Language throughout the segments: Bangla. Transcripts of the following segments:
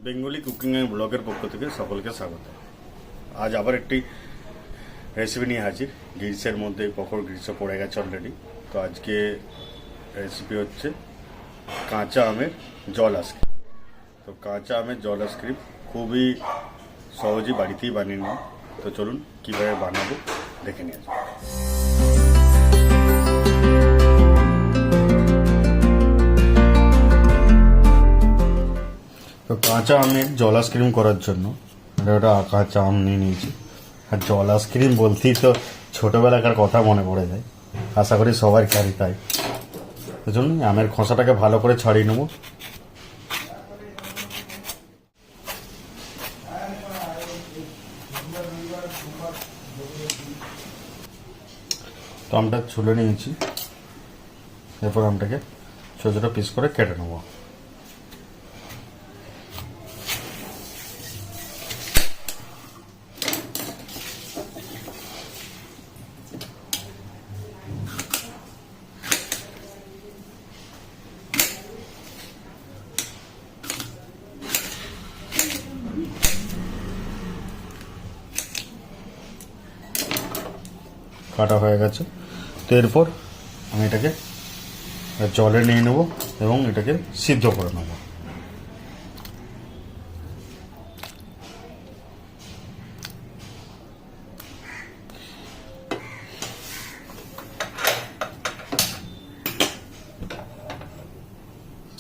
বেঙ্গলি কুকিং এন্ড ব্লগের পক্ষ থেকে সকলকে স্বাগত। আজ আবার একটি রেসিপি নিয়ে হাজির। গ্রিসের মধ্যে কখন গ্রিসও পড়ে গেছে অলরেডি। তো আজকে রেসিপি হচ্ছে কাঁচা আমের জল আইসক্রিম। তো কাঁচা আমের জল আইসক্রিম খুবই সহজেই বাড়িতেই বানিয়ে নিন। তো চলুন কীভাবে বানাবো দেখে নিয়ে আসবো। তো কাঁচা আমের জল আইসক্রিম করার জন্য ওটা কাঁচা আম নিয়ে নিয়েছি। আর জল আইসক্রিম বলতেই তো ছোটোবেলাকার কথা মনে পড়ে যায়। আশা করি সবার খাই তাই। ওই জন্য আমের খোসাটাকে ভালো করে ছাড়িয়ে নেব। তো আমটা ছুলে নিয়েছি। এরপর আমটাকে ছোটো ছোটো পিস করে কেটে নেবো। কাটা হয়ে গেছে। তো এরপর আমি এটাকে জলে নিয়ে নেব এবং এটাকে সিদ্ধ করে নেব।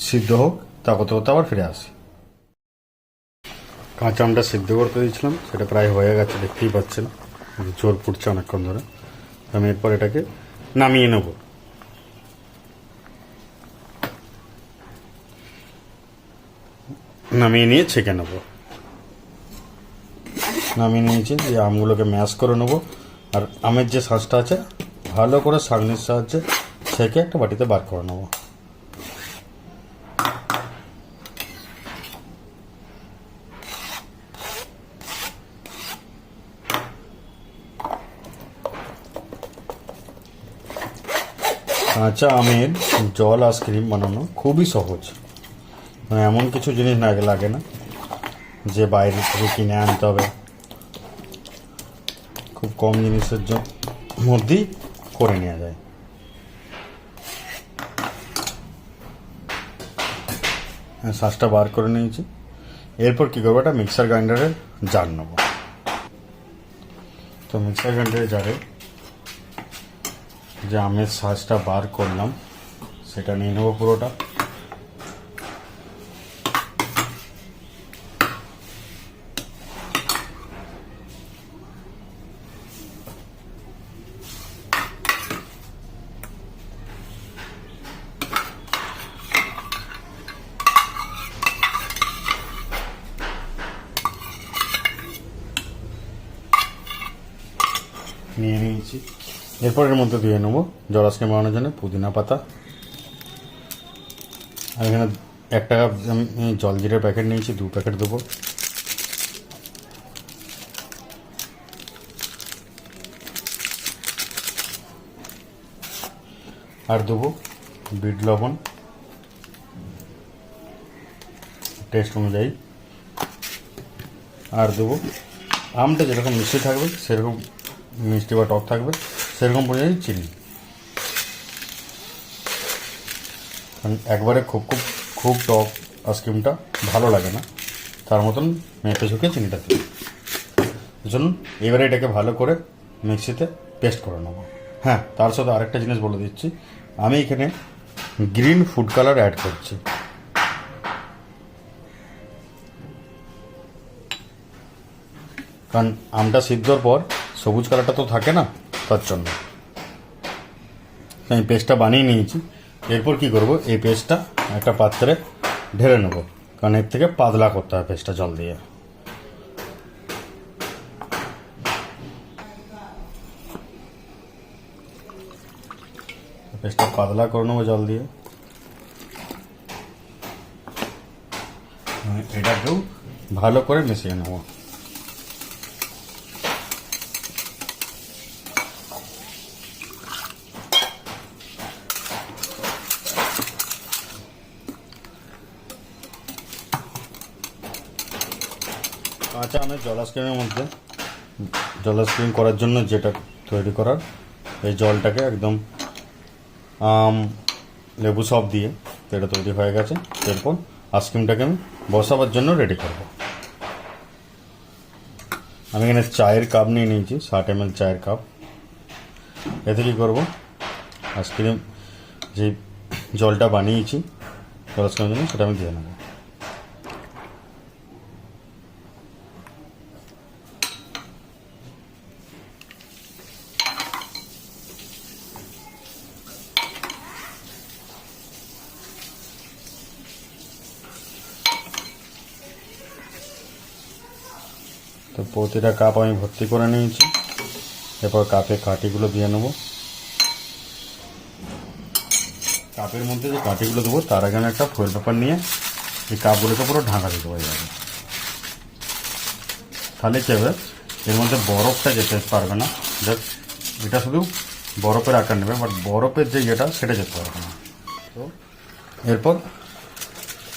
সিদ্ধ হোক, তা করতে করতে আবার ফিরে আসি। কাঁচা আমটা সিদ্ধ করতে দিয়েছিলাম, সেটা প্রায় হয়ে গেছে, দেখতেই পাচ্ছেন জোর ফুটছে অনেকক্ষণ ধরে। আমি এরপর এটাকে নামিয়ে নেব। নামিয়ে নিয়ে ছেঁকে নেব। নামিয়ে নিয়েছি, যে আমগুলোকে ম্যাশ করে নেব। আর আমের যে শাঁসটা আছে ভালো করে ছাঁকনির সাহায্যে ছেঁকে একটা বাটিতে বার করে নেব। কাঁচা আমের জল আইসক্রিম বানানো খুবই সহজ। মানে এমন কিছু জিনিস লাগে না যে বাইরে থেকে কিনে আনতে হবে। খুব কম জিনিসের মধ্যেই করে নেওয়া যায়। শাঁসটা বার করে নিয়েছি। এরপর কী করবো, একটা মিক্সার গ্রাইন্ডারের জার নেব। তো মিক্সার গ্রাইন্ডারের জারে যে আমের শাঁসটা বার করলাম সেটা নিয়ে নেবো পুরোটা। নিয়ে নিয়েছি। এরপর এর মধ্যে দিয়ে নেবো জল আইসক্রিম বানানোর জন্য পুদিনা পাতা। আর এখানে 1 টাকা আমি জলজিরের প্যাকেট নিয়েছি, 2 প্যাকেট দেবো। আর দেবো বিট লবণ টেস্ট অনুযায়ী। আর দেবো আমটা যেরকম মিষ্টি থাকবে সেরকম মিষ্টি বা টক থাকবে সেরকম পরিমাণে চিনি। কারণ একবারে খুব টক আইসক্রিমটা ভালো লাগে না, তার মতন মেপে ঝুঁকে চিনিটা দিই। চলুন এবারে এটাকে ভালো করে মিক্সিতে পেস্ট করে নেবো। হ্যাঁ, তার সাথে আরেকটা জিনিস বলে দিচ্ছি, আমি এখানে গ্রিন ফুড কালার অ্যাড করছি। কারণ আমটা সিদ্ধর পর সবুজ কালারটা তো থাকে না, তার জন্য আমি পেস্টটা বানিয়ে নিয়েছি। এরপর কি করব, এই পেস্টটা একটা পাত্রে ঢেলে নেব, কারণ এর থেকে পাতলা করতে হবে পেস্টটা জল দিয়ে। পেস্টটা পাতলা করে নেবো জল দিয়ে। এটাকেও ভালো করে মিশিয়ে নেব। কাঁচা আমের জল আইসক্রিমের মধ্যে জল আইসক্রিম করার জন্য যেটা তৈরি করার, এই জলটাকে একদম আম লেবু সব দিয়ে এটা তৈরি হয়ে গেছে। এরপর আইসক্রিমটাকে আমি বসাবার জন্য রেডি করব। আমি এখানে চায়ের কাপ নিয়ে নিয়েছি, 60 ml চায়ের কাপ। এতে কী করবো, আইসক্রিম যে জলটা বানিয়েছি জল আইসক্রিমের জন্য সেটা আমি দিয়ে নেব। তো প্রতিটা কাপ আমি ভর্তি করে নিয়েছি। এরপর কাপে কাঠিগুলো দিয়ে নেব। কাপের মধ্যে যে কাঠিগুলো দেবো তার আগে আমি একটা ফয়েল পেপার নিয়ে এই কাপগুলোকে পুরো ঢাকা দিতে পারি যাবে। তাহলে কী হবে, এর মধ্যে বরফটা যেতে পারবে না। দেখ, এটা শুধু বরফের আকার নেবে, বাট বরফের যে ইয়েটা সেটা যেতে পারবে না। তো এরপর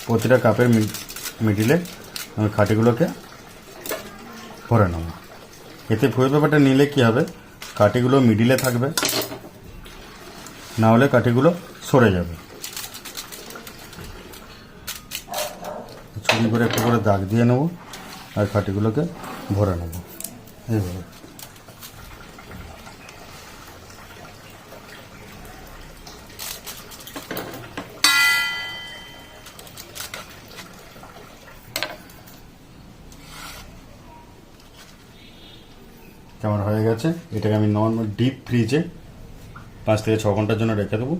প্রতিটা কাপের মিডিলে আমি কাঠিগুলোকে ভরে নেব। এতে ফয়েল পেপারটা নিলে কী হবে, কাঠিগুলো মিডিলে থাকবে, না হলে কাঠিগুলো সরে যাবে। ছুরি করে একটু করে দাগ দিয়ে নেব আর কাঠিগুলোকে ভরে নেব এইভাবে। কেমন হয়ে গেছে, এটাকে আমি নর্মাল ডিপ ফ্রিজে 5 থেকে 6 ঘন্টার জন্য রেখে দেবো,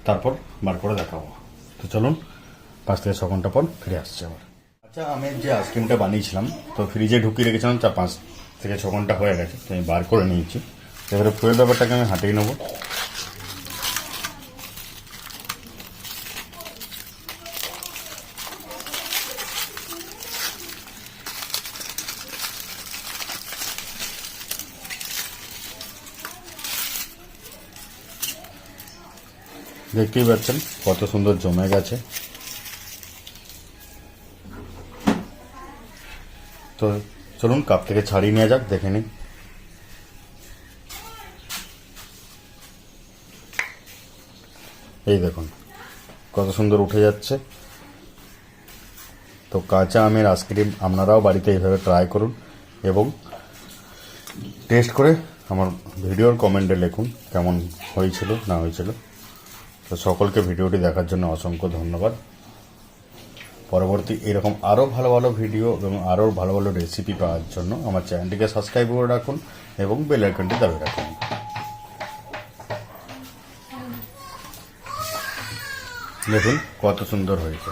তারপর বার করে দেখাবো। তো চলুন 5 থেকে 6 ঘন্টা পর ফিরে আসছে আবার। আচ্ছা, আমি যে আইসক্রিমটা বানিয়েছিলাম তো ফ্রিজে ঢুকিয়ে রেখেছিলাম, 5 থেকে 6 ঘন্টা হয়ে গেছে। তো আমি বার করে নিয়েছি। এবারে ফয়েল পেপারটাকে আমি হাঁটিয়ে নেবো। দেখতেই পাচ্ছেন কত সুন্দর জমে গেছে। তো চলুন কাপ থেকে ছাড়িয়ে নিয়ে যাক, দেখে নিই। এই দেখুন কত সুন্দর উঠে যাচ্ছে। তো কাঁচা আমের আইসক্রিম আপনারাও বাড়িতে এইভাবে ট্রাই করুন এবং টেস্ট করে আমার ভিডিওর কমেন্টে লিখুন কেমন হয়েছিল না হয়েছিল। তো সকলকে ভিডিওটি দেখার জন্য অসংখ্য ধন্যবাদ। পরবর্তী এরকম আরও ভালো ভালো ভিডিও এবং আরও ভালো ভালো রেসিপি পাওয়ার জন্য আমার চ্যানেলটিকে সাবস্ক্রাইব করে রাখুন এবং বেল আইকনটি দাবিয়ে রাখুন। দেখুন কত সুন্দর হয়েছে।